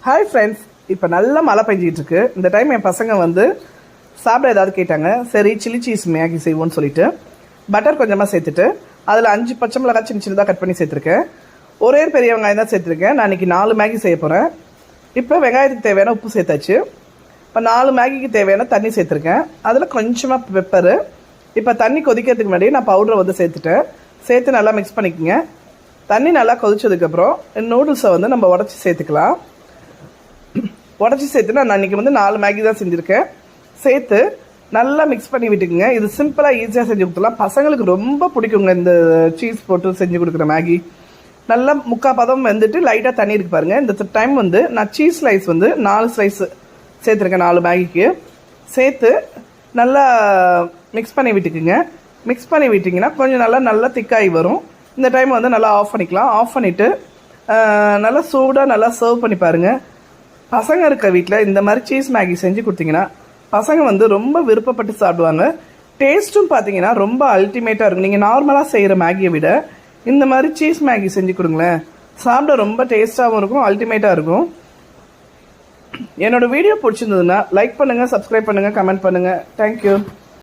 Hi friends, இப்போ நல்லா மழை பெஞ்சிட்டு இருக்கு. இந்த டைம் என் பசங்க வந்து சாப்பிட ஏதாவது கேட்டாங்க. சரி சில்லி சீஸ் மேகி செய்வோன்னு சொல்லிட்டு பட்டர் கொஞ்சமாக சேர்த்துட்டு அதில் 5 பச்சை மிளகாய் சின்ன சின்னதாக கட் பண்ணி சேர்த்துருக்கேன். ஒரே பெரிய வெங்காயம் தான் சேர்த்துருக்கேன். நான் இன்றைக்கி 4 மேகி செய்ய போகிறேன். இப்போ வெங்காயத்துக்கு தேவையான உப்பு சேர்த்தாச்சு. இப்போ 4 மேகிக்கு தேவையான தண்ணி சேர்த்துருக்கேன். அதில் கொஞ்சமாக பெப்பரு. இப்போ தண்ணி கொதிக்கிறதுக்கு முன்னாடி நான் பவுடரை வந்து சேர்த்துட்டேன். சேர்த்து நல்லா மிக்ஸ் பண்ணிக்கோங்க. தண்ணி நல்லா கொதிச்சதுக்கப்புறம் நூடுல்ஸை வந்து நம்ம உடச்சி சேர்த்துக்கலாம். உடச்சி சேர்த்து நான் இன்றைக்கி வந்து 4 மேகி தான் செஞ்சுருக்கேன். சேர்த்து நல்லா மிக்ஸ் பண்ணி விட்டுக்குங்க. இது சிம்பிளாக ஈஸியாக செஞ்சு கொடுத்துலாம். பசங்களுக்கு ரொம்ப பிடிக்குங்க இந்த சீஸ் போட்டு செஞ்சு கொடுக்குற மேகி. நல்லா 3/4 பதம் வந்துட்டு லைட்டாக தண்ணி இருக்கு பாருங்கள். இந்த டைம் வந்து நான் சீஸ் ஸ்லைஸ் வந்து 4 ஸ்லைஸ் சேர்த்துருக்கேன் 4 மேகிக்கு. சேர்த்து நல்லா மிக்ஸ் பண்ணி விட்டுக்குங்க. மிக்ஸ் பண்ணி விட்டிங்கன்னா கொஞ்சம் நல்லா திக்காகி வரும். இந்த டைம் வந்து நல்லா ஆஃப் பண்ணிக்கலாம். ஆஃப் பண்ணிவிட்டு நல்லா சூடாக நல்லா சர்வ் பண்ணி பாருங்கள். பசங்க இருக்க வீட்டில் இந்த மாதிரி சீஸ் மேகி செஞ்சு கொடுத்தீங்கன்னா பசங்க வந்து ரொம்ப விருப்பப்பட்டு சாப்பிடுவாங்க. டேஸ்ட்டும் பார்த்தீங்கன்னா ரொம்ப அல்டிமேட்டாக இருக்கும். நீங்கள் நார்மலாக செய்கிற மேகியை விட இந்த மாதிரி சீஸ் மேகி செஞ்சு கொடுங்களேன், சாப்பிட ரொம்ப டேஸ்ட்டாகவும் இருக்கும், அல்டிமேட்டாக இருக்கும். என்னோடய வீடியோ பிடிச்சிருந்ததுன்னா லைக் பண்ணுங்கள், சப்ஸ்கிரைப் பண்ணுங்கள், கமெண்ட் பண்ணுங்கள். தேங்க்யூ.